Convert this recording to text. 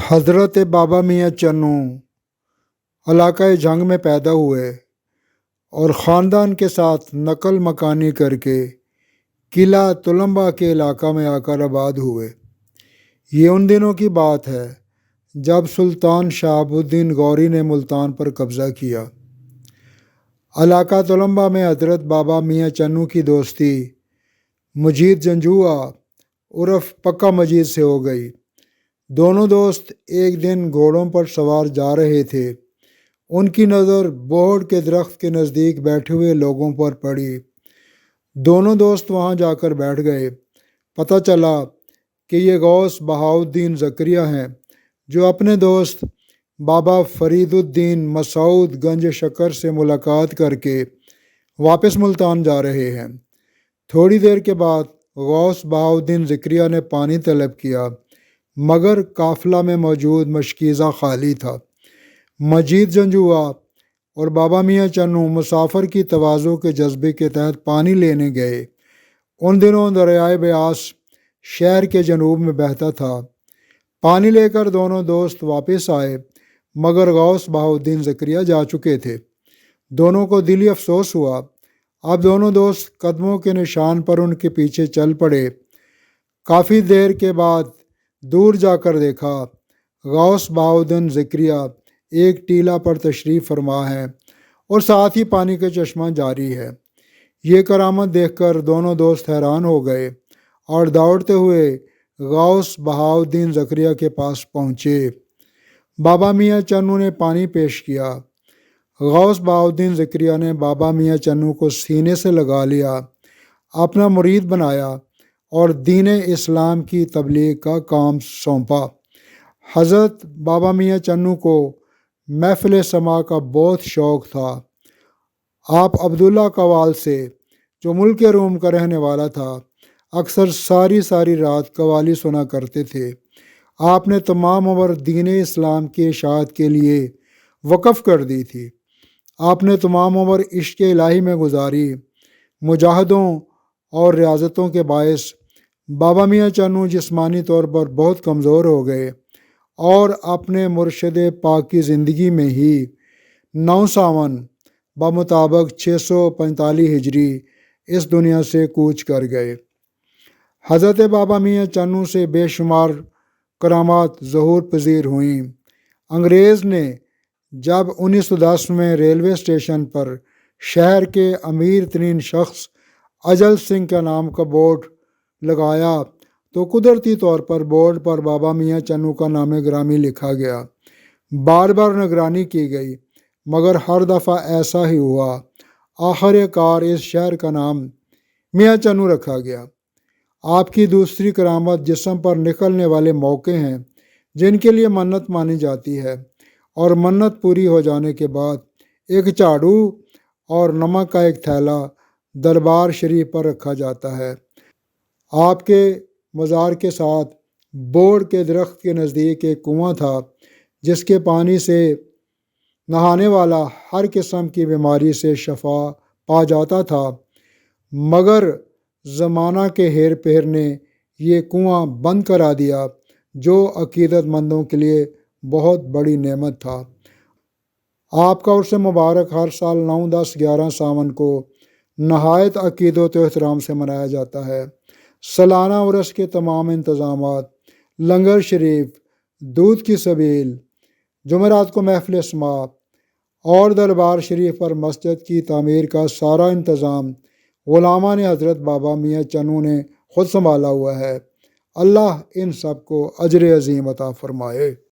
حضرت بابا میاں چنو علاقۂ جھنگ میں پیدا ہوئے اور خاندان کے ساتھ نقل مکانی کر کے قلعہ تلمبہ کے علاقہ میں آ کر آباد ہوئے۔ یہ ان دنوں کی بات ہے جب سلطان شہاب الدین غوری نے ملتان پر قبضہ کیا۔ علاقہ تلمبہ میں حضرت بابا میاں چنو کی دوستی مجید جنجوعہ عرف پکا مجید سے ہو گئی۔ دونوں دوست ایک دن گھوڑوں پر سوار جا رہے تھے۔ ان کی نظر بوہڑ کے درخت کے نزدیک بیٹھے ہوئے لوگوں پر پڑی۔ دونوں دوست وہاں جا کر بیٹھ گئے۔ پتہ چلا کہ یہ غوث بہاؤالدین زکریہ ہیں جو اپنے دوست بابا فرید الدین مسعود گنج شکر سے ملاقات کر کے واپس ملتان جا رہے ہیں۔ تھوڑی دیر کے بعد غوث بہاؤالدین زکریہ نے پانی طلب کیا مگر قافلہ میں موجود مشکیزہ خالی تھا۔ مجید جنجوعہ اور بابا میاں چنو مسافر کی تواضع کے جذبے کے تحت پانی لینے گئے۔ ان دنوں دریائے بیاس شہر کے جنوب میں بہتا تھا۔ پانی لے کر دونوں دوست واپس آئے مگر غوث بہاؤالدین زکریہ جا چکے تھے۔ دونوں کو دلی افسوس ہوا۔ اب دونوں دوست قدموں کے نشان پر ان کے پیچھے چل پڑے۔ کافی دیر کے بعد دور جا کر دیکھا غوث بہاؤالدین زکریہ ایک ٹیلہ پر تشریف فرما ہے اور ساتھ ہی پانی کا چشمہ جاری ہے۔ یہ کرامت دیکھ کر دونوں دوست حیران ہو گئے اور دوڑتے ہوئے غوث بہاؤالدین زکریہ کے پاس پہنچے۔ بابا میاں چنو نے پانی پیش کیا۔ غوث بہاؤالدین زکریہ نے بابا میاں چنو کو سینے سے لگا لیا، اپنا مرید بنایا اور دین اسلام کی تبلیغ کا کام سونپا۔ حضرت بابا میاں چنو کو محفل سماع کا بہت شوق تھا۔ آپ عبداللہ قوال سے، جو ملک روم کا رہنے والا تھا، اکثر ساری رات قوالی سنا کرتے تھے۔ آپ نے تمام عمر دین اسلام کی اشاعت کے لیے وقف کر دی تھی۔ آپ نے تمام عمر عشق الہی میں گزاری۔ مجاہدوں اور ریاضتوں کے باعث بابا میاں چنو جسمانی طور پر بہت کمزور ہو گئے اور اپنے مرشد پاک کی زندگی میں ہی 9 ساون بمطابق 645 ہجری اس دنیا سے کوچ کر گئے۔ حضرت بابا میاں چنو سے بے شمار کرامات ظہور پذیر ہوئیں۔ انگریز نے جب 1910 میں ریلوے اسٹیشن پر شہر کے امیر ترین شخص اجل سنگھ کا نام کا بورڈ لگایا تو قدرتی طور پر بورڈ پر بابا میاں چنو کا نام گرامی لکھا گیا۔ بار نگرانی کی گئی مگر ہر دفعہ ایسا ہی ہوا۔ آخر کار اس شہر کا نام میاں چنو رکھا گیا۔ آپ کی دوسری کرامت جسم پر نکلنے والے موقع ہیں جن کے لیے منت مانی جاتی ہے اور منت پوری ہو جانے کے بعد ایک جھاڑو اور نمک کا ایک تھیلا دربار شریف پر رکھا جاتا ہے۔ آپ کے مزار کے ساتھ بوڑ کے درخت کے نزدیک ایک کنواں تھا جس کے پانی سے نہانے والا ہر قسم کی بیماری سے شفا پا جاتا تھا مگر زمانہ کے ہیر پھیر نے یہ کنواں بند کرا دیا جو عقیدت مندوں کے لیے بہت بڑی نعمت تھا۔ آپ کا عرس مبارک ہر سال 9، 10، 11 ساون کو نہایت عقیدت و احترام سے منایا جاتا ہے۔ سالانہ عرس کے تمام انتظامات، لنگر شریف، دودھ کی سبیل، جمعرات کو محفل سماع اور دربار شریف پر مسجد کی تعمیر کا سارا انتظام غلاماں نے حضرت بابا میاں چنو نے خود سنبھالا ہوا ہے۔ اللہ ان سب کو اجر عظیم عطا فرمائے۔